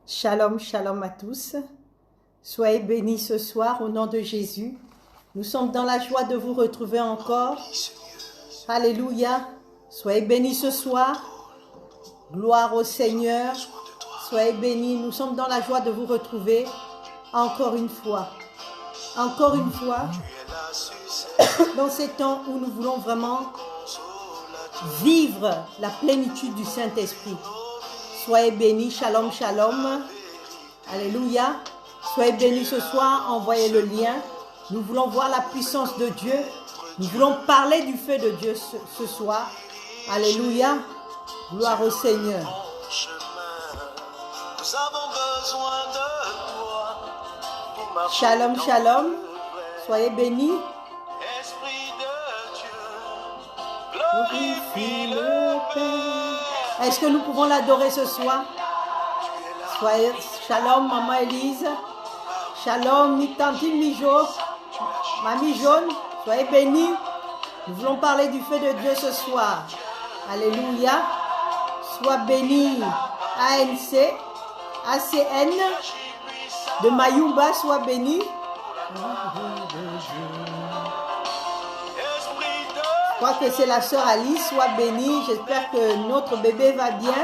Shalom, shalom à tous. Soyez bénis ce soir au nom de Jésus. Nous sommes dans la joie de vous retrouver encore. Alléluia. Soyez bénis ce soir. Gloire au Seigneur. Soyez bénis. Nous sommes dans la joie de vous retrouver encore une fois. Encore une fois. Dans ces temps où nous voulons vraiment vivre la plénitude du Saint-Esprit. Soyez bénis, shalom, shalom. Alléluia. Soyez bénis ce soir, envoyez le lien. Nous voulons voir la puissance de Dieu. Nous voulons parler du feu de Dieu ce soir. Alléluia. Gloire au Seigneur. Shalom, shalom. Soyez bénis. Glorifie le Père. Est-ce que nous pouvons l'adorer ce soir? Soyez shalom, maman Élise. Shalom, Tantine Mijo. Mamie Jaune, soyez bénis. Nous voulons parler du feu de Dieu ce soir. Alléluia. Sois béni. ANC, ACN de Mayumba, sois béni. Je crois que c'est la sœur Alice, sois bénie. J'espère que notre bébé va bien.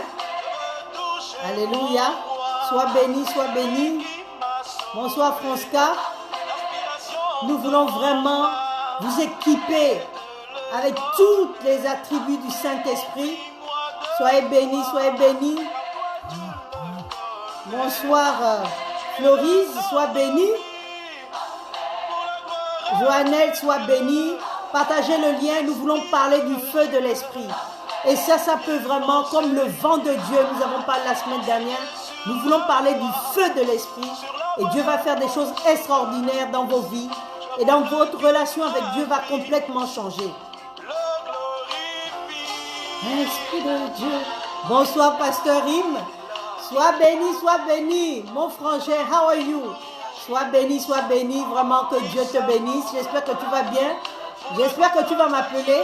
Alléluia. Sois béni, sois béni. Bonsoir Franska. Nous voulons vraiment vous équiper avec tous les attributs du Saint-Esprit. Soyez bénis, soyez bénis. Bonsoir Florise, sois bénie. Joannelle, sois bénie. Partagez le lien, nous voulons parler du feu de l'Esprit. Et ça peut vraiment, comme le vent de Dieu, nous avons parlé la semaine dernière, nous voulons parler du feu de l'Esprit. Et Dieu va faire des choses extraordinaires dans vos vies. Et dans votre relation avec Dieu va complètement changer. Esprit de Dieu. Bonsoir, Pasteur Rim. Sois béni, mon frangin, how are you? Sois béni, vraiment que Dieu te bénisse. J'espère que tu vas bien. J'espère que tu vas m'appeler.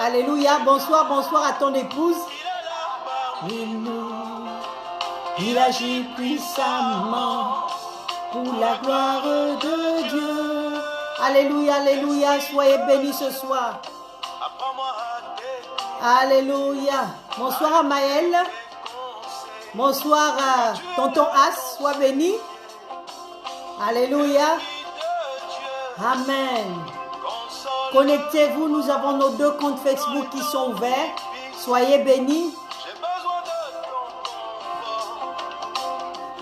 Alléluia. Bonsoir à ton épouse. Il agit puissamment pour la gloire de Dieu. Alléluia, alléluia. Soyez bénis ce soir. Alléluia. Bonsoir à Maëlle. Bonsoir à tonton As. Sois béni. Alléluia. Amen. Connectez-vous, nous avons nos 2 comptes Facebook qui sont ouverts. Soyez bénis.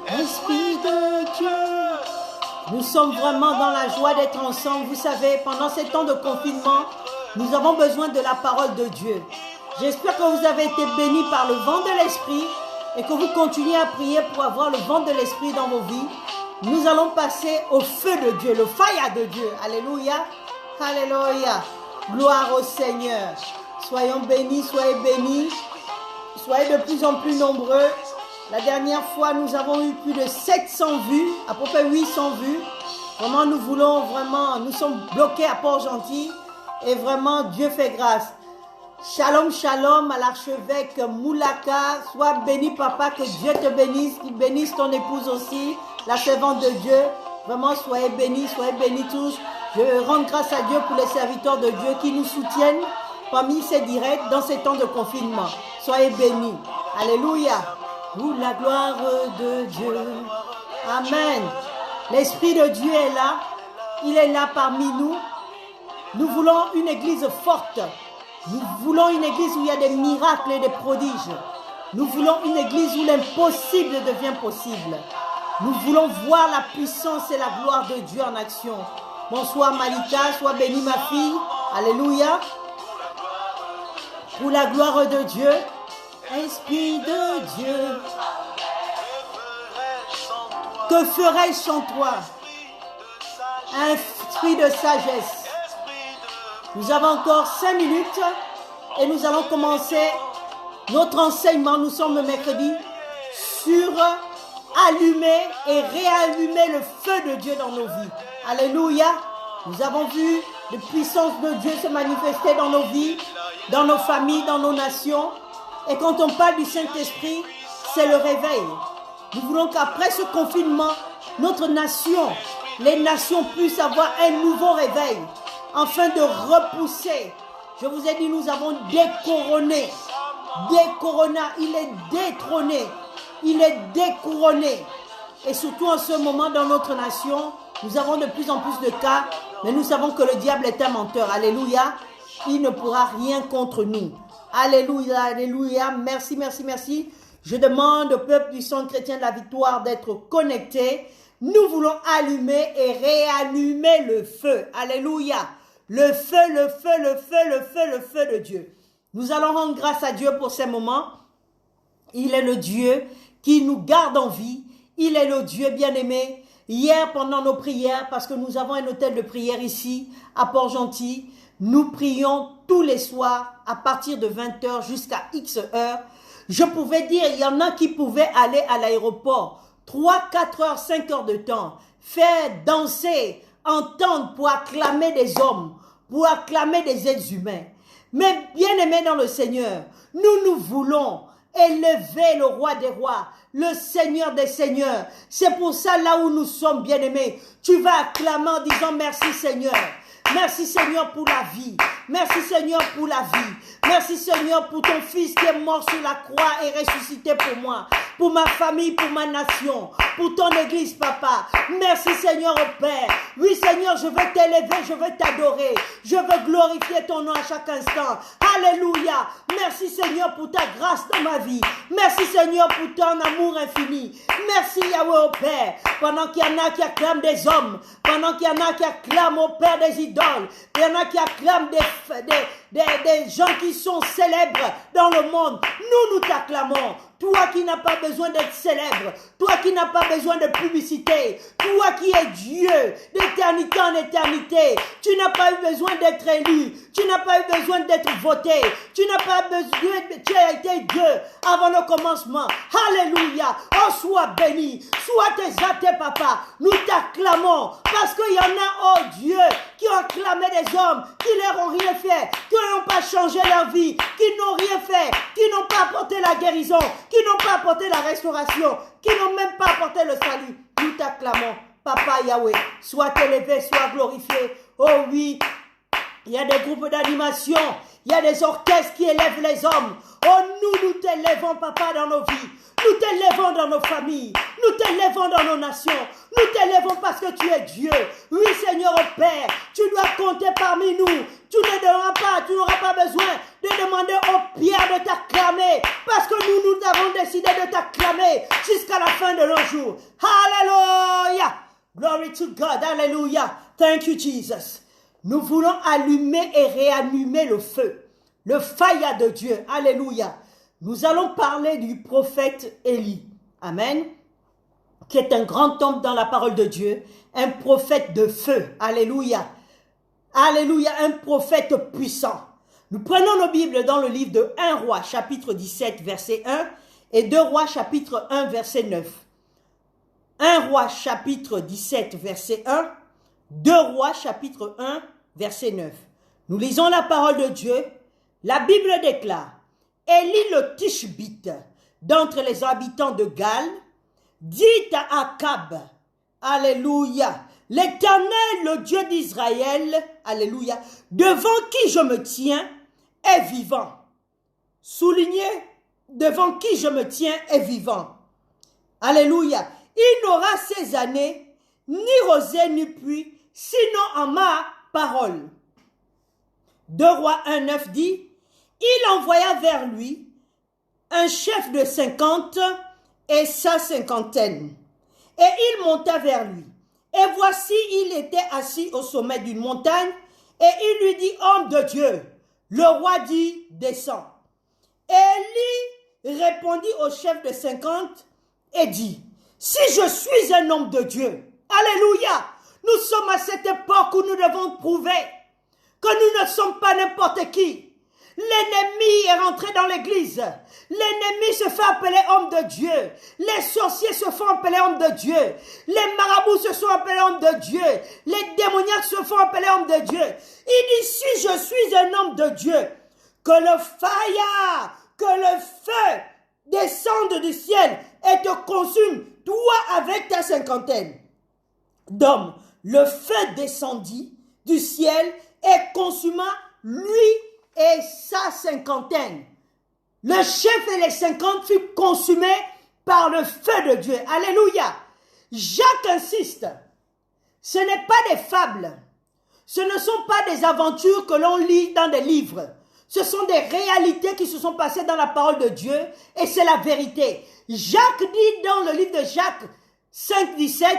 Esprit de Dieu. Nous sommes vraiment dans la joie d'être ensemble. Vous savez, pendant ces temps de confinement, nous avons besoin de la parole de Dieu. J'espère que vous avez été bénis par le vent de l'Esprit et que vous continuez à prier pour avoir le vent de l'Esprit dans vos vies. Nous allons passer au feu de Dieu, le fire de Dieu. Alléluia. Alléluia. Gloire au Seigneur. Soyons bénis, soyez bénis. Soyez de plus en plus nombreux. La dernière fois, nous avons eu plus de 700 vues, à peu près 800 vues. Vraiment, nous sommes bloqués à Port-Gentil. Et vraiment, Dieu fait grâce. Shalom, shalom à l'archevêque Moulaka. Sois béni, papa, que Dieu te bénisse. Qu'il bénisse ton épouse aussi, la servante de Dieu. Vraiment, soyez bénis tous. Je rends grâce à Dieu pour les serviteurs de Dieu qui nous soutiennent parmi ces directs dans ces temps de confinement. Soyez bénis. Alléluia. Pour la gloire de Dieu. Amen. L'Esprit de Dieu est là. Il est là parmi nous. Nous voulons une église forte. Nous voulons une église où il y a des miracles et des prodiges. Nous voulons une église où l'impossible devient possible. Nous voulons voir la puissance et la gloire de Dieu en action. Bonsoir Malika, sois bénie ma fille. Alléluia. Pour la gloire de Dieu. Esprit de Dieu. Que ferais-je sans toi? Un esprit de sagesse. Nous avons encore 5 minutes et nous allons commencer notre enseignement. Nous sommes le mercredi sur allumer et réallumer le feu de Dieu dans nos vies. Alléluia. Nous avons vu la puissance de Dieu se manifester dans nos vies, dans nos familles, dans nos nations. Et quand on parle du Saint-Esprit, c'est le réveil. Nous voulons qu'après ce confinement, notre nation, les nations puissent avoir un nouveau réveil afin de repousser. Je vous ai dit, nous avons découronné. Décorona, il est détrôné. Il est découronné. Et surtout en ce moment dans notre nation, nous avons de plus en plus de cas, mais nous savons que le diable est un menteur. Alléluia. Il ne pourra rien contre nous. Alléluia, alléluia. Merci, merci, merci. Je demande au peuple du sang chrétien de la victoire d'être connecté. Nous voulons allumer et réallumer le feu. Alléluia. Le feu, le feu, le feu, le feu, le feu de Dieu. Nous allons rendre grâce à Dieu pour ces moments. Il est le Dieu qui nous garde en vie. Il est le Dieu bien-aimé. Hier, pendant nos prières, parce que nous avons un hôtel de prière ici, à Port-Gentil, nous prions tous les soirs à partir de 20h jusqu'à X heures. Je pouvais dire, il y en a qui pouvaient aller à l'aéroport 3, 4 heures, 5 heures de temps, faire danser, entendre pour acclamer des hommes, pour acclamer des êtres humains. Mais bien-aimés dans le Seigneur, nous voulons élever le roi des rois, le Seigneur des seigneurs. C'est pour ça, là où nous sommes, bien-aimés, tu vas acclamer en disant merci Seigneur. Merci Seigneur pour la vie. Merci Seigneur pour la vie. Merci Seigneur pour ton fils qui est mort sur la croix et ressuscité pour moi, pour ma famille, pour ma nation, pour ton église, papa. Merci Seigneur au Père. Oui Seigneur, je veux t'élever, je veux t'adorer. Je veux glorifier ton nom à chaque instant. Alléluia. Merci Seigneur pour ta grâce dans ma vie. Merci Seigneur pour ton amour infini. Merci Yahweh au Père. Pendant qu'il y en a qui acclament des hommes, pendant qu'il y en a qui acclament au Père des idoles, il y en a qui acclament des gens qui sont célèbres dans le monde, nous t'acclamons. Toi qui n'as pas besoin d'être célèbre, toi qui n'as pas besoin de publicité, toi qui es Dieu d'éternité en éternité, tu n'as pas eu besoin d'être élu, tu n'as pas eu besoin d'être voté, tu n'as pas besoin, tu as été Dieu avant le commencement. Alléluia, oh sois béni, sois exalté papa, nous t'acclamons parce qu'il y en a, oh Dieu, qui ont acclamé des hommes, qui leur ont rien fait, qui n'ont pas changé leur vie, qui n'ont rien fait, qui n'ont pas apporté la guérison, qui n'ont pas apporté la restauration, qui n'ont même pas apporté le salut. Nous t'acclamons, Papa Yahweh, sois élevé, sois glorifié. Oh oui, il y a des groupes d'animation, il y a des orchestres qui élèvent les hommes. Oh, nous t'élèvons, Papa, dans nos vies. Nous t'élèvons dans nos familles. Nous t'élèvons dans nos nations. Nous t'élèvons parce que tu es Dieu. Oui, Seigneur, au Père, tu dois compter parmi nous. Tu n'auras pas besoin de demander aux pierres de t'acclamer. Parce que nous avons décidé de t'acclamer jusqu'à la fin de nos jours. Alléluia. Glory to God. Alléluia. Thank you, Jesus. Nous voulons allumer et réallumer le feu. Le faya de Dieu. Alléluia. Nous allons parler du prophète Élie. Amen. Qui est un grand homme dans la parole de Dieu. Un prophète de feu. Alléluia. Alléluia. Un prophète puissant. Nous prenons nos Bibles dans le livre de 1 Roi, chapitre 17, verset 1. Et 2 Rois, chapitre 1, verset 9. 1 Roi, chapitre 17, verset 1. 2 Rois, chapitre 1, verset 9. Nous lisons la parole de Dieu. La Bible déclare, Élie le Tishbite, d'entre les habitants de Gal, dit à Akab, Alléluia, l'Éternel, le Dieu d'Israël, Alléluia, devant qui je me tiens, est vivant. Soulignez, devant qui je me tiens est vivant. Alléluia. Il n'aura ces années, ni rosée, ni pluie, sinon en ma parole. 2 Rois 1,9 dit, il envoya vers lui un chef de 50 et sa cinquantaine. Et il monta vers lui. Et voici, il était assis au sommet d'une montagne. Et il lui dit, homme de Dieu. Le roi dit, descends. Élie répondit au chef de 50 et dit, si je suis un homme de Dieu, alléluia, nous sommes à cette époque où nous devons prouver que nous ne sommes pas n'importe qui. L'ennemi est rentré dans l'église. L'ennemi se fait appeler homme de Dieu. Les sorciers se font appeler homme de Dieu. Les marabouts se sont appelés homme de Dieu. Les démoniaques se font appeler homme de Dieu. Il dit, si je suis un homme de Dieu, que le fire, que le feu descende du ciel et te consume, toi avec ta cinquantaine d'hommes. Le feu descendit du ciel et consuma lui et sa cinquantaine. Le chef et les 50 furent consumés par le feu de Dieu. Alléluia. Jacques insiste. Ce n'est pas des fables. Ce ne sont pas des aventures que l'on lit dans des livres. Ce sont des réalités qui se sont passées dans la parole de Dieu et c'est la vérité. Jacques dit dans le livre de Jacques 5, 17,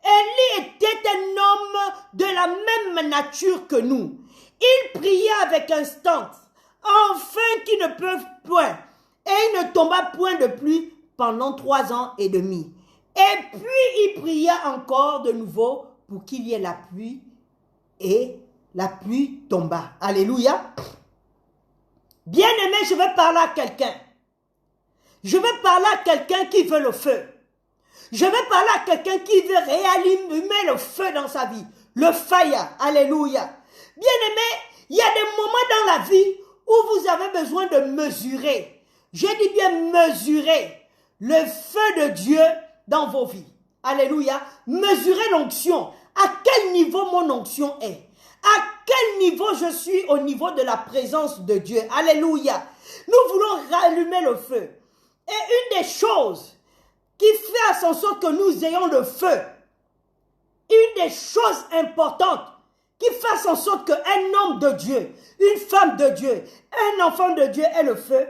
Élie était un homme de la même nature que nous. Il priait avec instance, afin qu'il ne pleuve point, et il ne tomba point de pluie pendant 3 ans et demi. Et puis il pria encore de nouveau pour qu'il y ait la pluie, et la pluie tomba. Alléluia. Bien-aimé, je veux parler à quelqu'un. Je veux parler à quelqu'un qui veut le feu. Je veux parler à quelqu'un qui veut réallumer le feu dans sa vie. Le fire. Alléluia. Bien-aimé, il y a des moments dans la vie où vous avez besoin de mesurer. Je dis bien mesurer le feu de Dieu dans vos vies. Alléluia. Mesurer l'onction. À quel niveau mon onction est? À quel niveau je suis au niveau de la présence de Dieu? Alléluia. Nous voulons rallumer le feu. Et une des choses qui fait en sorte que nous ayons le feu, une des choses importantes qui fait en sorte qu'un homme de Dieu, une femme de Dieu, un enfant de Dieu ait le feu,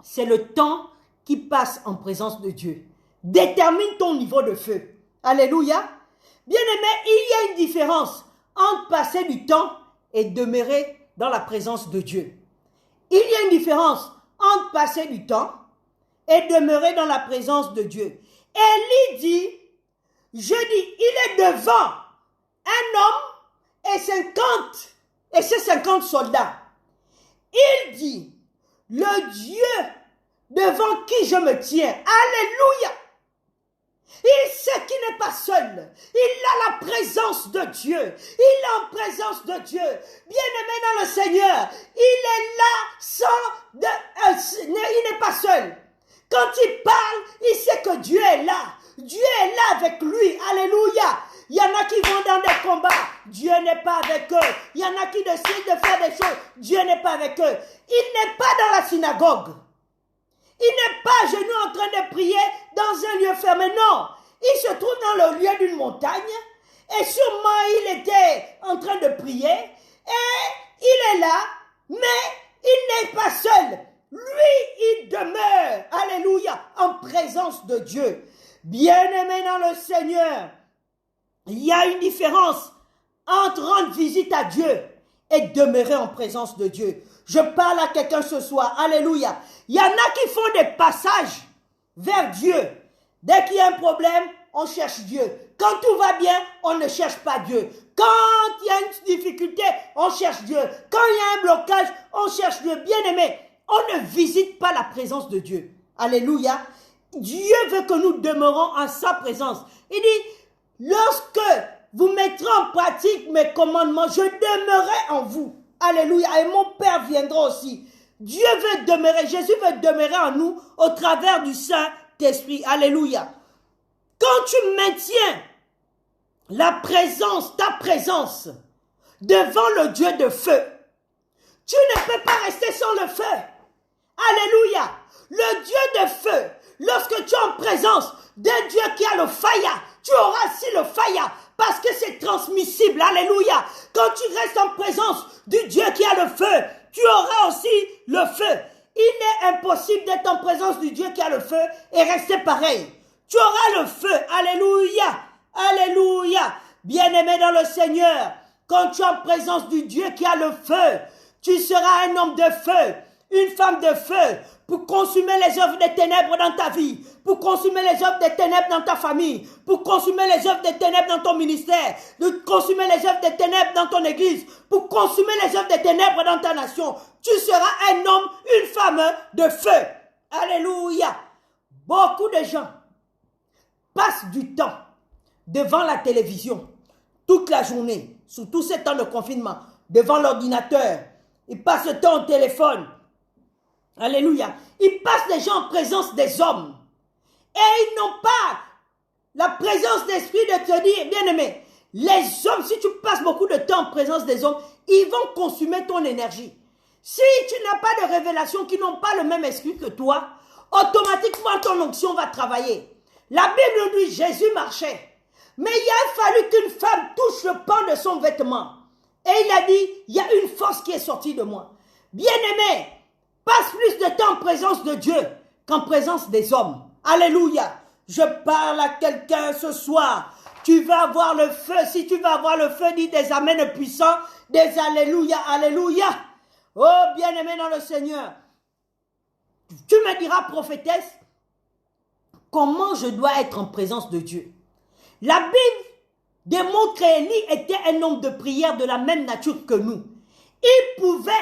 c'est le temps qui passe en présence de Dieu. Détermine ton niveau de feu. Alléluia. Bien-aimé, il y a une différence entre passer du temps et demeurer dans la présence de Dieu. Il y a une différence entre passer du temps et demeurer dans la présence de Dieu. Élie dit, il est devant un homme et ses 50 soldats. Il dit, le Dieu devant qui je me tiens, alléluia. Il sait qu'il n'est pas seul. Il a la présence de Dieu. Il est en présence de Dieu. Bien-aimé dans le Seigneur, il est là il n'est pas seul. Quand il parle, il sait que Dieu est là. Dieu est là avec lui. Alléluia. Il y en a qui vont dans des combats. Dieu n'est pas avec eux. Il y en a qui décident de faire des choses. Dieu n'est pas avec eux. Il n'est pas dans la synagogue. Il n'est pas à genoux en train de prier dans un lieu fermé. Non. Il se trouve dans le lieu d'une montagne. Et sûrement il était en train de prier. Et il est là. Mais il n'est pas seul. Lui, il demeure. Alléluia. En présence de Dieu. Bien-aimé dans le Seigneur. Il y a une différence entre rendre visite à Dieu et demeurer en présence de Dieu. Je parle à quelqu'un ce soir. Alléluia. Il y en a qui font des passages vers Dieu. Dès qu'il y a un problème, on cherche Dieu. Quand tout va bien, on ne cherche pas Dieu. Quand il y a une difficulté, on cherche Dieu. Quand il y a un blocage, on cherche Dieu. Bien-aimé, on ne visite pas la présence de Dieu. Alléluia. Dieu veut que nous demeurons en sa présence. Il dit, lorsque vous mettrez en pratique mes commandements, je demeurerai en vous. Alléluia. Et mon Père viendra aussi. Dieu veut demeurer, Jésus veut demeurer en nous au travers du Saint-Esprit. Alléluia. Quand tu maintiens la présence, ta présence devant le Dieu de feu, tu ne peux pas rester sans le feu. Alléluia. Le Dieu de feu, lorsque tu es en présence d'un Dieu qui a le fire, tu auras aussi le fire parce que c'est transmissible. Alléluia. Quand tu restes en présence du Dieu qui a le feu, tu auras aussi le feu. Il est impossible d'être en présence du Dieu qui a le feu et rester pareil. Tu auras le feu. Alléluia. Alléluia. Bien-aimé dans le Seigneur, quand tu es en présence du Dieu qui a le feu, tu seras un homme de feu, une femme de feu, pour consumer les œuvres des ténèbres dans ta vie, pour consumer les œuvres des ténèbres dans ta famille, pour consumer les œuvres des ténèbres dans ton ministère, de consumer les œuvres des ténèbres dans ton église, pour consumer les œuvres des ténèbres dans ta nation. Tu seras un homme, une femme de feu. Alléluia. Beaucoup de gens passent du temps devant la télévision, toute la journée, sous tous ces temps de confinement, devant l'ordinateur. Ils passent le temps au téléphone. Alléluia. Ils passent les gens en présence des hommes. Et ils n'ont pas la présence d'esprit de te dire, bien-aimé, les hommes, si tu passes beaucoup de temps en présence des hommes, ils vont consumer ton énergie. Si tu n'as pas de révélations qui n'ont pas le même esprit que toi, automatiquement ton onction va travailler. La Bible nous dit, Jésus marchait. Mais il a fallu qu'une femme touche le pan de son vêtement. Et il a dit, il y a une force qui est sortie de moi. Bien-aimé, passe plus de temps en présence de Dieu qu'en présence des hommes. Alléluia. Je parle à quelqu'un ce soir. Tu vas avoir le feu. Si tu vas avoir le feu, dis des amens puissants, des alléluia, alléluia. Oh, bien-aimé dans le Seigneur. Tu me diras, prophétesse, comment je dois être en présence de Dieu? La Bible démontre qu'Élie était un homme de prière de la même nature que nous. Il pouvait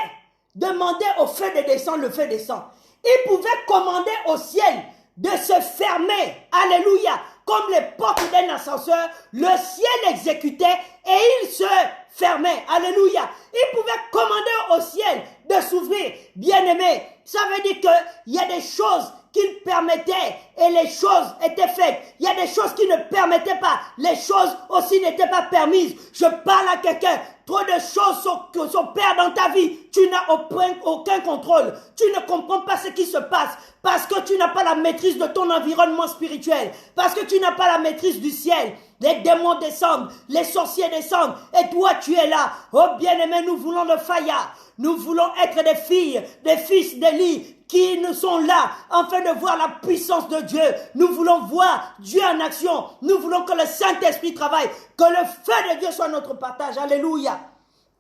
demander au feu de descendre, le feu descend. Il pouvait commander au ciel de se fermer. Alléluia. Comme les portes d'un ascenseur, le ciel exécutait et il se fermait. Alléluia. Il pouvait commander au ciel de s'ouvrir. Bien-aimé, ça veut dire qu'il y a des choses qu'il permettait et les choses étaient faites. Il y a des choses qui ne permettaient pas. Les choses aussi n'étaient pas permises. Je parle à quelqu'un. Trop de choses s'opèrent dans ta vie. Tu n'as aucun contrôle. Tu ne comprends pas ce qui se passe parce que tu n'as pas la maîtrise de ton environnement spirituel. Parce que tu n'as pas la maîtrise du ciel. Les démons descendent, les sorciers descendent et toi tu es là. Oh bien-aimé, nous voulons le Faya. Nous voulons être des filles, des fils d'Élie qui nous sont là afin de voir la puissance de Dieu. Nous voulons voir Dieu en action. Nous voulons que le Saint-Esprit travaille, que le feu de Dieu soit notre partage. Alléluia.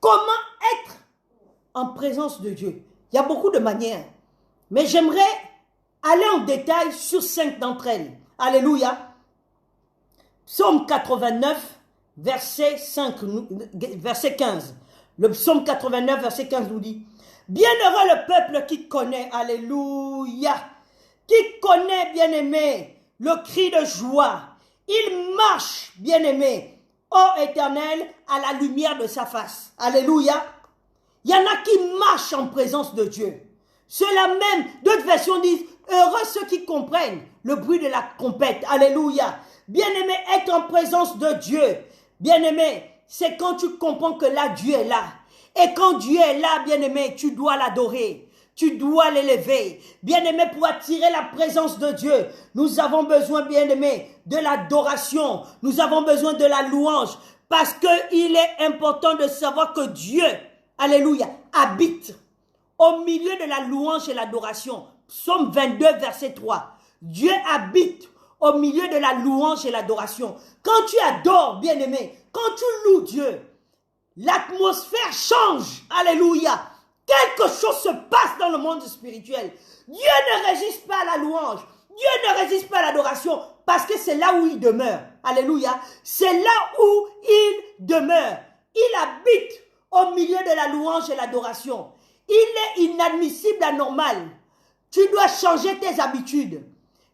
Comment être en présence de Dieu? Il y a beaucoup de manières, mais j'aimerais aller en détail sur 5 d'entre elles. Alléluia. Psaume 89, verset 15. Le psaume 89, verset 15 nous dit: bienheureux le peuple qui connaît, alléluia, qui connaît, bien-aimé, le cri de joie. Il marche, bien-aimé, ô Éternel, à la lumière de sa face. Alléluia. Il y en a qui marchent en présence de Dieu. Ceux-là même, d'autres versions disent, heureux ceux qui comprennent le bruit de la trompette. Alléluia. Bien-aimé, être en présence de Dieu. Bien-aimé, c'est quand tu comprends que là, Dieu est là. Et quand Dieu est là, bien-aimé, tu dois l'adorer. Tu dois l'élever. Bien-aimé, pour attirer la présence de Dieu, nous avons besoin, bien-aimé, de l'adoration. Nous avons besoin de la louange. Parce qu'il est important de savoir que Dieu, alléluia, habite au milieu de la louange et l'adoration. Psaume 22, verset 3. Dieu habite au milieu de la louange et l'adoration. Quand tu adores, bien-aimé, quand tu loues Dieu, l'atmosphère change. Alléluia. Quelque chose se passe dans le monde spirituel. Dieu ne résiste pas à la louange. Dieu ne résiste pas à l'adoration parce que c'est là où il demeure. Alléluia. C'est là où il demeure. Il habite au milieu de la louange et l'adoration. Il est inadmissible, anormal. Tu dois changer tes habitudes.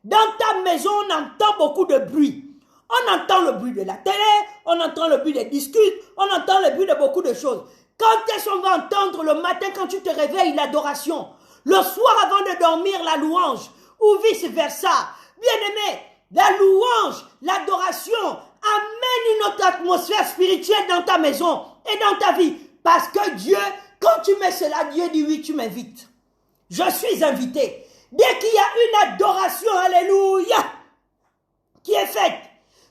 Dans ta maison, on entend beaucoup de bruit. On entend le bruit de la télé, on entend le bruit des disques, on entend le bruit de beaucoup de choses. Quand est-ce qu'on va entendre le matin quand tu te réveilles l'adoration? Le soir avant de dormir la louange ou vice-versa. Bien-aimé, la louange, l'adoration amène une autre atmosphère spirituelle dans ta maison et dans ta vie. Parce que Dieu, quand tu mets cela, Dieu dit oui, tu m'invites. Je suis invité. Dès qu'il y a une adoration, alléluia, qui est faite,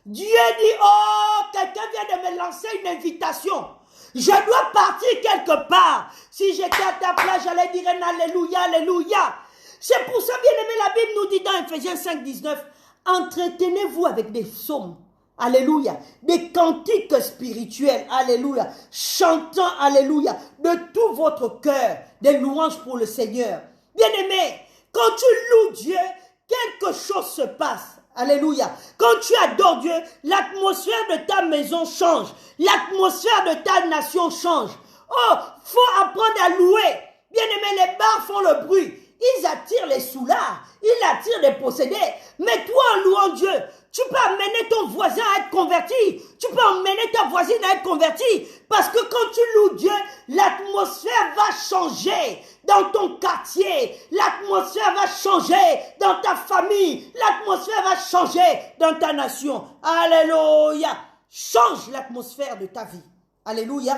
Dieu dit, oh, quelqu'un vient de me lancer une invitation. Je dois partir quelque part. Si j'étais à ta place, j'allais dire un alléluia, alléluia. C'est pour ça, bien aimé, la Bible nous dit dans Ephésiens 5, 19, entretenez-vous avec des psaumes, alléluia, des cantiques spirituels, alléluia, chantant, alléluia, de tout votre cœur, des louanges pour le Seigneur. Bien aimé, quand tu loues Dieu, quelque chose se passe. Alléluia. Quand tu adores Dieu, l'atmosphère de ta maison change. L'atmosphère de ta nation change. Oh, faut apprendre à louer. Bien aimé, les bars font le bruit. Ils attirent les soulards. Ils attirent les possédés. Mais toi, en louant Dieu, Tu peux amener ton voisin à être converti. Tu peux amener ta voisine à être convertie. Parce que quand tu loues Dieu, l'atmosphère va changer dans ton quartier. L'atmosphère va changer dans ta famille. L'atmosphère va changer dans ta nation. Alléluia. Change l'atmosphère de ta vie. Alléluia.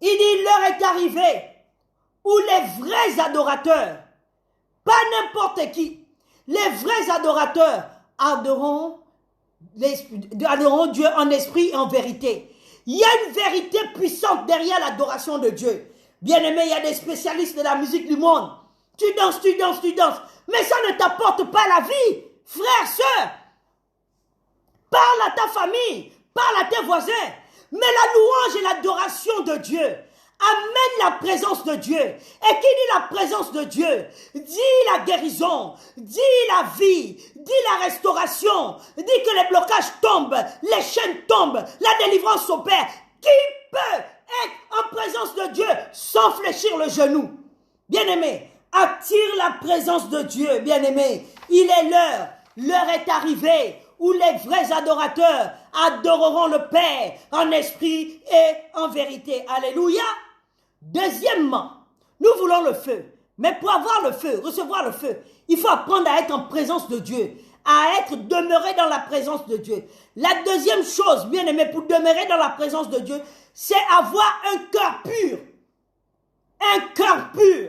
Il dit, l'heure est arrivée où les vrais adorateurs, pas n'importe qui, les vrais adorateurs adoreront Dieu en esprit et en vérité. Il y a une vérité puissante derrière l'adoration de Dieu. Bien-aimé, il y a des spécialistes de la musique du monde. Tu danses, tu danses, tu danses. Mais ça ne t'apporte pas la vie. Frère, sœur, parle à ta famille, parle à tes voisins. Mais la louange et l'adoration de Dieu amène la présence de Dieu. Et qui dit la présence de Dieu, dit la guérison, dit la vie, dit la restauration, dit que les blocages tombent, les chaînes tombent, la délivrance s'opère. Qui peut être en présence de Dieu sans fléchir le genou? Bien-aimé, attire la présence de Dieu, bien-aimé. Il est l'heure, l'heure est arrivée où les vrais adorateurs adoreront le Père en esprit et en vérité. Alléluia. Deuxièmement, nous voulons le feu. Mais pour avoir le feu, recevoir le feu, il faut apprendre à être en présence de Dieu, à être demeuré dans la présence de Dieu. La deuxième chose, bien aimé, pour demeurer dans la présence de Dieu, c'est avoir un cœur pur. Un cœur pur.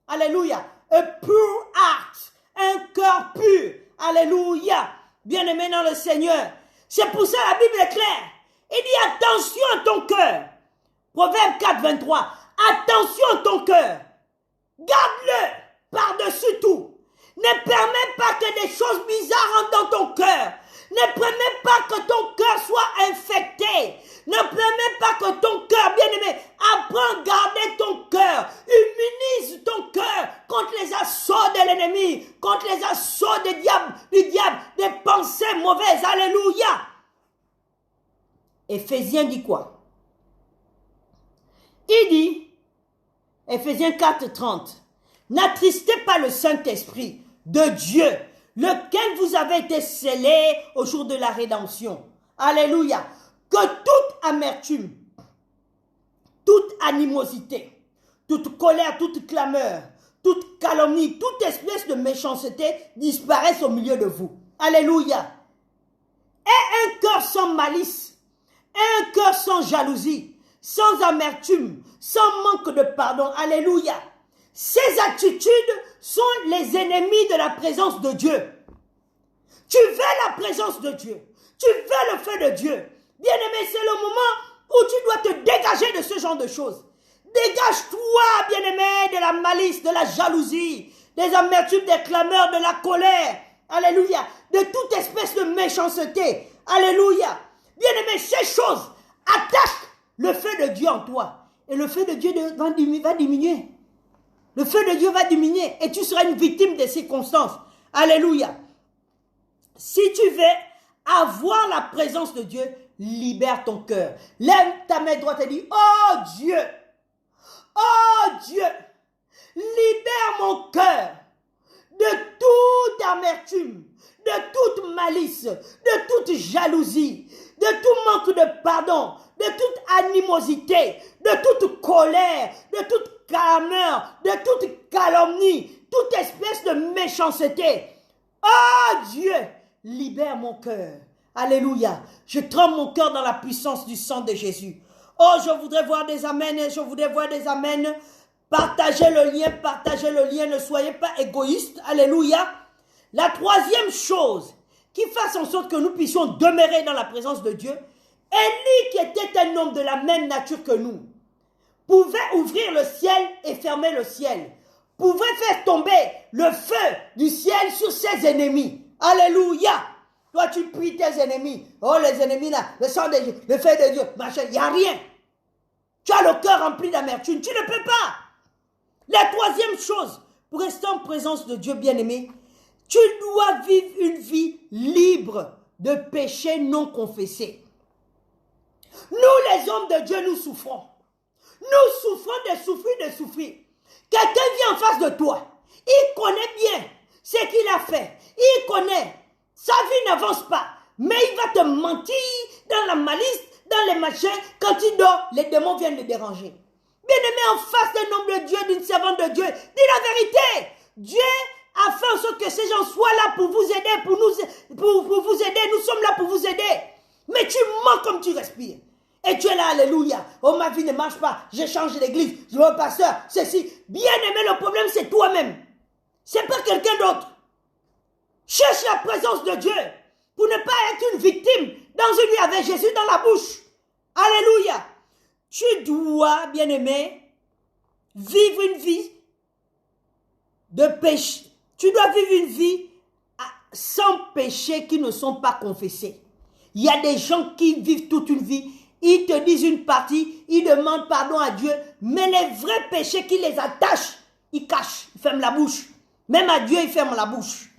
Alléluia. A pure heart. Un cœur pur. Alléluia. Bien aimé dans le Seigneur. C'est pour ça la Bible est claire. Il dit attention à ton cœur. Proverbe 4, 23. Attention à ton cœur. Garde-le par-dessus tout. Ne permets pas que des choses bizarres rentrent dans ton cœur. Ne permets pas que ton cœur soit infecté. Ne permets pas que ton cœur, bien-aimé, apprends à garder ton cœur. Immunise ton cœur contre les assauts de l'ennemi, contre les assauts du diable, des pensées mauvaises. Alléluia. Éphésiens dit quoi? Il dit, Éphésiens 4, 30, n'attristez pas le Saint-Esprit de Dieu, lequel vous avez été scellé au jour de la rédemption. Alléluia. Que toute amertume, toute animosité, toute colère, toute clameur, toute calomnie, toute espèce de méchanceté disparaissent au milieu de vous. Alléluia. Et un cœur sans malice, un cœur sans jalousie, sans amertume, sans manque de pardon. Alléluia. Ces attitudes sont les ennemis de la présence de Dieu. Tu veux la présence de Dieu. Tu veux le feu de Dieu. Bien-aimé, c'est le moment où tu dois te dégager de ce genre de choses. Dégage-toi, bien-aimé, de la malice, de la jalousie, des amertumes, des clameurs, de la colère. Alléluia. De toute espèce de méchanceté. Alléluia. Bien-aimé, ces choses attaquent le feu de Dieu en toi. Et le feu de Dieu va diminuer. Le feu de Dieu va diminuer et tu seras une victime des circonstances. Alléluia. Si tu veux avoir la présence de Dieu, libère ton cœur. Lève ta main droite et dis, oh Dieu, libère mon cœur de toute amertume, de toute malice, de toute jalousie, de tout manque de pardon, de toute animosité, de toute colère, de toute clameur, de toute calomnie, toute espèce de méchanceté. Oh Dieu, libère mon cœur. Alléluia. Je trempe mon cœur dans la puissance du sang de Jésus. Oh, je voudrais voir des amens, je voudrais voir des amens. Partagez le lien, ne soyez pas égoïstes. Alléluia. La troisième chose qui fasse en sorte que nous puissions demeurer dans la présence de Dieu, Élie, qui était un homme de la même nature que nous, pouvait ouvrir le ciel et fermer le ciel, pouvait faire tomber le feu du ciel sur ses ennemis. Alléluia. Toi, tu pries tes ennemis. Oh, les ennemis là, le sang de Dieu, le feu de Dieu, machin, il n'y a rien. Tu as le cœur rempli d'amertume. Tu ne peux pas. La troisième chose, pour rester en présence de Dieu bien-aimé, tu dois vivre une vie libre de péché non confessé. Nous, les hommes de Dieu, nous souffrons. Nous souffrons de souffrir. Quelqu'un vient en face de toi. Il connaît bien ce qu'il a fait. Il connaît Sa vie n'avance pas. Mais il va te mentir dans la malice, dans les machins. Quand il dort, les démons viennent le déranger. Bien-aimé, en face d'un homme de Dieu, d'une servante de Dieu, dis la vérité. Dieu a fait en sorte que ces gens soient là pour vous aider, pour vous aider. Nous sommes là pour vous aider. Mais tu mens comme tu respires. Et tu es là, alléluia. Oh, ma vie ne marche pas. J'ai changé d'église. Je veux pasteur, ceci. Bien-aimé, le problème, c'est toi-même. C'est pas quelqu'un d'autre. Cherche la présence de Dieu pour ne pas être une victime dans une vie avec Jésus dans la bouche. Alléluia. Tu dois, bien-aimé, vivre une vie de péché. Tu dois vivre une vie sans péché qui ne sont pas confessés. Il y a des gens qui vivent toute une vie. Ils te disent une partie, ils demandent pardon à Dieu, mais les vrais péchés qui les attachent, ils cachent, ils ferment la bouche. Même à Dieu, ils ferment la bouche.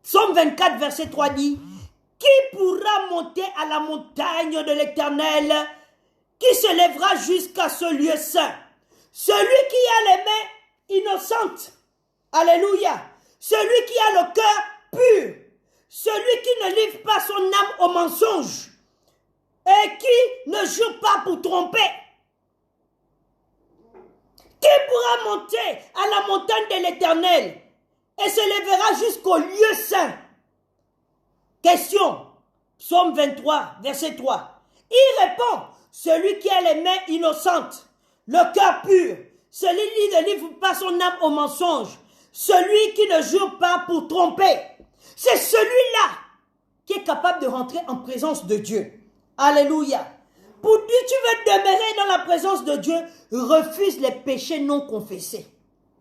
Psaume 24, verset 3 dit, « Qui pourra monter à la montagne de l'Éternel, qui se lèvera jusqu'à ce lieu saint? Celui qui a les mains innocentes. » Alléluia. Celui qui a le cœur pur. Celui qui ne livre pas son âme au mensonge. Et qui ne jure pas pour tromper. Qui pourra monter à la montagne de l'Éternel et se lèvera jusqu'au lieu saint? Question. Psaume 23, verset 3. Il répond, celui qui a les mains innocentes, le cœur pur, celui qui ne livre pas son âme au mensonge, celui qui ne jure pas pour tromper. C'est celui-là qui est capable de rentrer en présence de Dieu. Alléluia. Pour dire tu veux demeurer dans la présence de Dieu, refuse les péchés non confessés.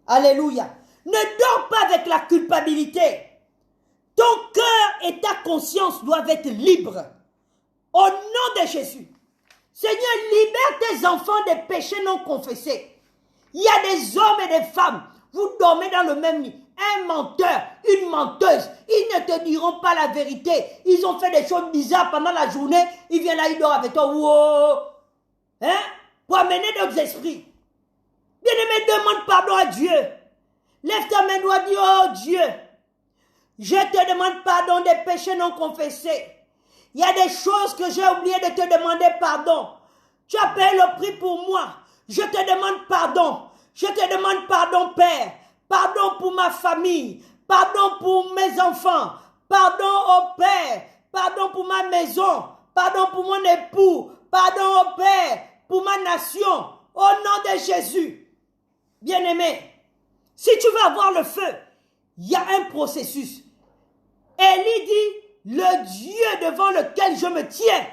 Alléluia. Ne dors pas avec la culpabilité. Ton cœur et ta conscience doivent être libres. Au nom de Jésus. Seigneur, libère tes enfants des péchés non confessés. Il y a des hommes et des femmes, vous dormez dans le même lit. Un menteur, une menteuse, ils ne te diront pas la vérité. Ils ont fait des choses bizarres pendant la journée. Ils viennent là, ils dorment avec toi. Wow. Hein? Pour amener d'autres esprits. Bien-aimé, demande pardon à Dieu. Lève ta main droite, dis, oh Dieu, je te demande pardon des péchés non confessés. Il y a des choses que j'ai oublié de te demander pardon. Tu as payé le prix pour moi. Je te demande pardon. Je te demande pardon, Père. Pardon pour ma famille. Pardon pour mes enfants. Pardon au Père. Pardon pour ma maison. Pardon pour mon époux. Pardon au Père. Pour ma nation. Au nom de Jésus. Bien-aimé, si tu veux avoir le feu, il y a un processus. Élie dit, le Dieu devant lequel je me tiens,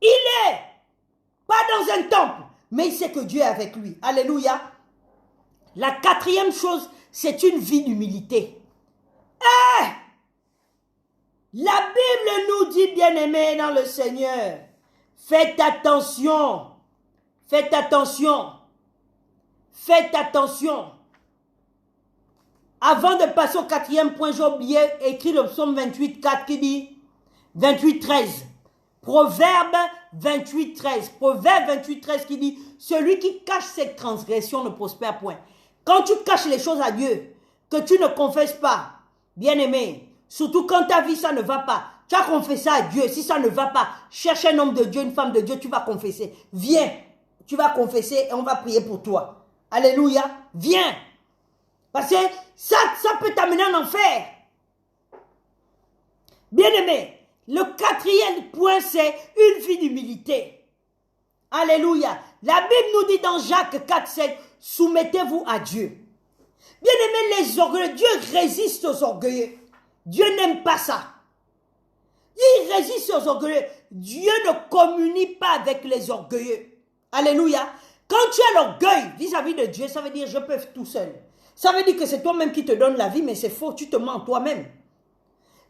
il est pas dans un temple, mais il sait que Dieu est avec lui. Alléluia. La quatrième chose, c'est une vie d'humilité. La Bible nous dit, bien-aimés dans le Seigneur, faites attention, faites attention, faites attention. Avant de passer au quatrième point, j'ai oublié écrit le psaume 28, 4 qui dit, 28, 13. Proverbe 28, 13. Proverbe 28, 13 qui dit, celui qui cache ses transgressions ne prospère point. Quand tu caches les choses à Dieu, que tu ne confesses pas, bien-aimé, surtout quand ta vie, ça ne va pas, tu as confessé à Dieu, si ça ne va pas, cherche un homme de Dieu, une femme de Dieu, tu vas confesser. Viens, tu vas confesser et on va prier pour toi. Alléluia, viens. Parce que ça peut t'amener en enfer. Bien-aimé, le quatrième point, c'est une vie d'humilité. Alléluia. La Bible nous dit dans Jacques 4, 7, soumettez-vous à Dieu. Bien-aimé, les orgueilleux, Dieu résiste aux orgueilleux. Dieu n'aime pas ça. Il résiste aux orgueilleux. Dieu ne communie pas avec les orgueilleux. Alléluia. Quand tu as l'orgueil vis-à-vis de Dieu, ça veut dire je peux tout seul. Ça veut dire que c'est toi-même qui te donne la vie, mais c'est faux, tu te mens toi-même.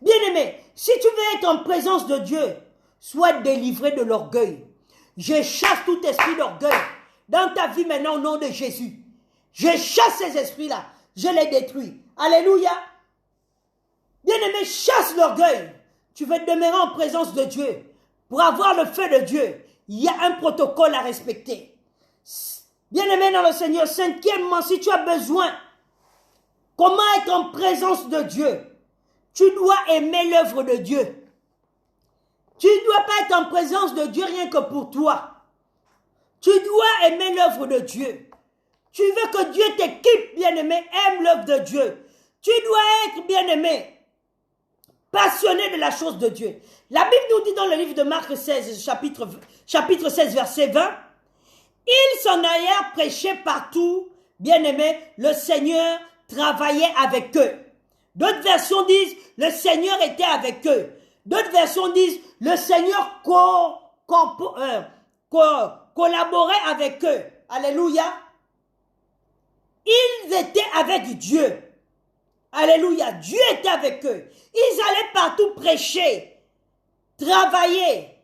Bien-aimé, si tu veux être en présence de Dieu, sois délivré de l'orgueil. Je chasse tout esprit d'orgueil dans ta vie maintenant au nom de Jésus. Je chasse ces esprits-là, je les détruis. Alléluia. Bien-aimé, chasse l'orgueil. Tu veux demeurer en présence de Dieu. Pour avoir le feu de Dieu, il y a un protocole à respecter. Bien-aimé dans le Seigneur, cinquièmement, si tu as besoin, comment être en présence de Dieu? tu dois aimer l'œuvre de Dieu. Tu ne dois pas être en présence de Dieu rien que pour toi. Tu dois aimer l'œuvre de Dieu. Tu veux que Dieu t'équipe, bien-aimé, aime l'œuvre de Dieu. Tu dois être, bien-aimé, passionné de la chose de Dieu. La Bible nous dit dans le livre de Marc 16, chapitre 16, verset 20, « Ils s'en allèrent prêcher partout, bien-aimé, le Seigneur travaillait avec eux. » D'autres versions disent, « Le Seigneur était avec eux. » D'autres versions disent, « Le Seigneur collaborait avec eux. » Alléluia. Ils étaient avec Dieu. Alléluia. Dieu était avec eux. Ils allaient partout prêcher, travailler.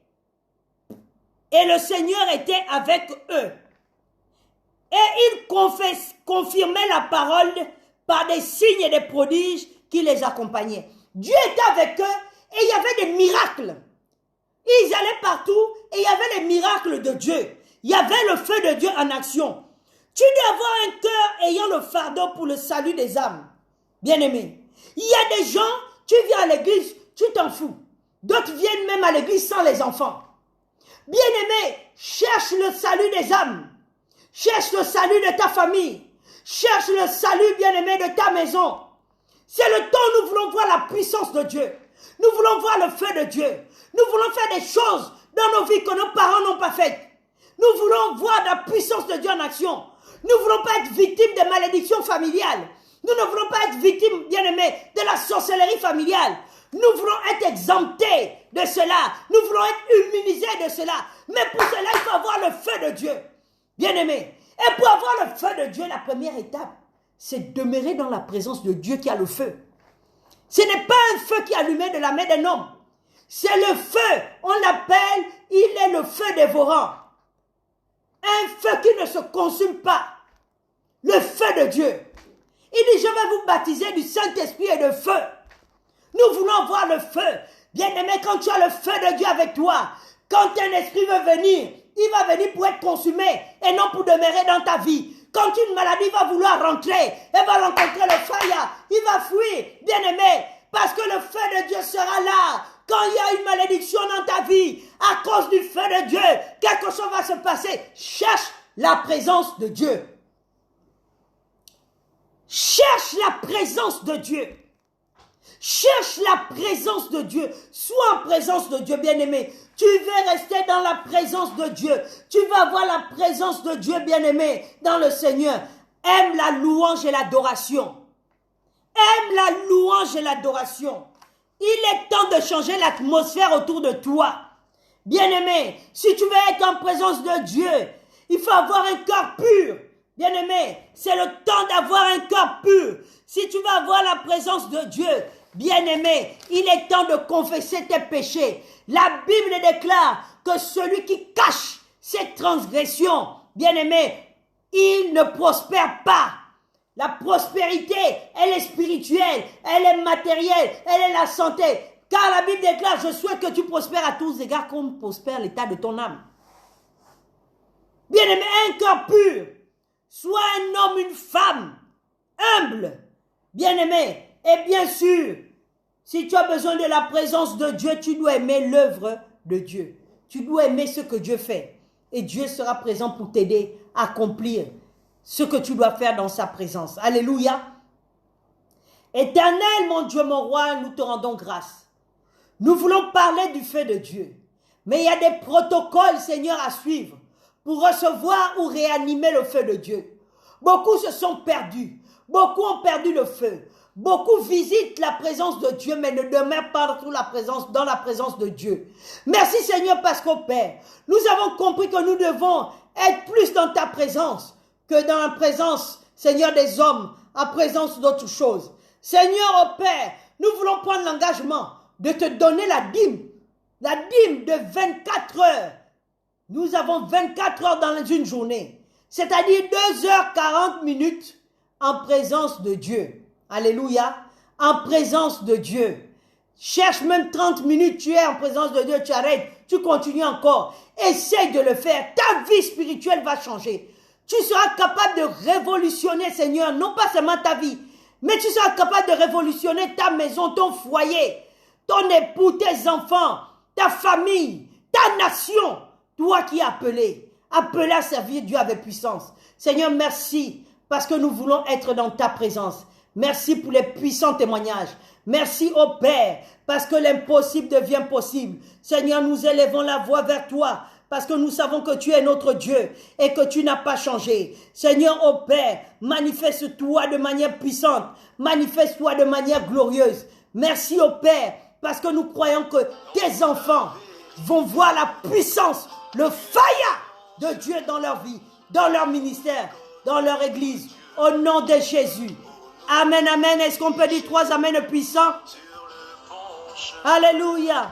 Et le Seigneur était avec eux. Et ils confirmaient la parole par des signes et des prodiges qui les accompagnaient. Dieu était avec eux et il y avait des miracles. Ils allaient partout et il y avait les miracles de Dieu. Il y avait le feu de Dieu en action. Tu dois avoir un cœur ayant le fardeau pour le salut des âmes. Bien-aimé, il y a des gens, tu viens à l'église, tu t'en fous. D'autres viennent même à l'église sans les enfants. Bien-aimé, cherche le salut des âmes. Cherche le salut de ta famille. Cherche le salut, bien-aimé, de ta maison. C'est le temps où nous voulons voir la puissance de Dieu. Nous voulons voir le feu de Dieu. Nous voulons faire des choses dans nos vies que nos parents n'ont pas faites. Nous voulons voir la puissance de Dieu en action. Nous ne voulons pas être victimes de malédictions familiales. Nous ne voulons pas être victimes, bien-aimés, de la sorcellerie familiale. Nous voulons être exemptés de cela. Nous voulons être immunisés de cela. Mais pour cela, il faut avoir le feu de Dieu. Bien-aimés. Et pour avoir le feu de Dieu, la première étape, c'est demeurer dans la présence de Dieu qui a le feu. Ce n'est pas un feu qui est allumé de la main d'un homme. C'est le feu. On l'appelle, il est le feu dévorant. Un feu qui ne se consume pas. Le feu de Dieu. Il dit, je vais vous baptiser du Saint-Esprit et de feu. Nous voulons voir le feu. Bien-aimé, quand tu as le feu de Dieu avec toi, quand un esprit veut venir, il va venir pour être consumé et non pour demeurer dans ta vie. Quand une maladie va vouloir rentrer, elle va rencontrer le feu, il va fuir, bien-aimé, parce que le feu de Dieu sera là. Quand il y a une malédiction dans ta vie, à cause du feu de Dieu, quelque chose va se passer. Cherche la présence de Dieu. Cherche la présence de Dieu. Cherche la présence de Dieu. Sois en présence de Dieu, bien-aimé. Tu veux rester dans la présence de Dieu. Tu vas avoir la présence de Dieu, bien-aimé, dans le Seigneur. Aime la louange et l'adoration. Aime la louange et l'adoration. Il est temps de changer l'atmosphère autour de toi. Bien-aimé, si tu veux être en présence de Dieu, il faut avoir un cœur pur. Bien-aimé, c'est le temps d'avoir un cœur pur. Si tu veux avoir la présence de Dieu, bien-aimé, il est temps de confesser tes péchés. La Bible déclare que celui qui cache ses transgressions, bien-aimé, il ne prospère pas. La prospérité, elle est spirituelle, elle est matérielle, elle est la santé. Car la Bible déclare, je souhaite que tu prospères à tous égards comme prospère l'état de ton âme. Bien-aimé, un cœur pur. Sois un homme, une femme, humble, bien-aimé. Et bien sûr, si tu as besoin de la présence de Dieu, tu dois aimer l'œuvre de Dieu. Tu dois aimer ce que Dieu fait. Et Dieu sera présent pour t'aider à accomplir ce que tu dois faire dans sa présence. Alléluia. Éternel, mon Dieu, mon roi, nous te rendons grâce. Nous voulons parler du feu de Dieu. Mais il y a des protocoles, Seigneur, à suivre pour recevoir ou réanimer le feu de Dieu. Beaucoup se sont perdus. Beaucoup ont perdu le feu. Beaucoup visitent la présence de Dieu, mais ne demeurent pas dans la présence de Dieu. Merci Seigneur, parce qu'au Père, nous avons compris que nous devons être plus dans ta présence que dans la présence, Seigneur, des hommes, en présence d'autres choses. Seigneur, au Père, nous voulons prendre l'engagement de te donner la dîme de 24 heures. Nous avons 24 heures dans une journée, c'est-à-dire 2h40 en présence de Dieu. Alléluia, en présence de Dieu. Cherche même 30 minutes, tu es en présence de Dieu, tu arrêtes, tu continues encore. Essaye de le faire, ta vie spirituelle va changer. Tu seras capable de révolutionner, Seigneur, non pas seulement ta vie, Mais tu seras capable de révolutionner ta maison, ton foyer, ton époux, tes enfants, ta famille, ta nation. Toi qui es appelé à servir Dieu avec puissance. Seigneur, merci parce que nous voulons être dans ta présence. Merci pour les puissants témoignages. Merci au Père parce que l'impossible devient possible. Seigneur, nous élevons la voix vers toi parce que nous savons que tu es notre Dieu et que tu n'as pas changé. Seigneur, ô Père, manifeste-toi de manière puissante, manifeste-toi de manière glorieuse. Merci au Père, parce que nous croyons que tes enfants vont voir la puissance, le fire de Dieu dans leur vie, dans leur ministère, dans leur église, au nom de Jésus. Amen, amen. Est-ce qu'on peut dire 3 amen puissants? Alléluia.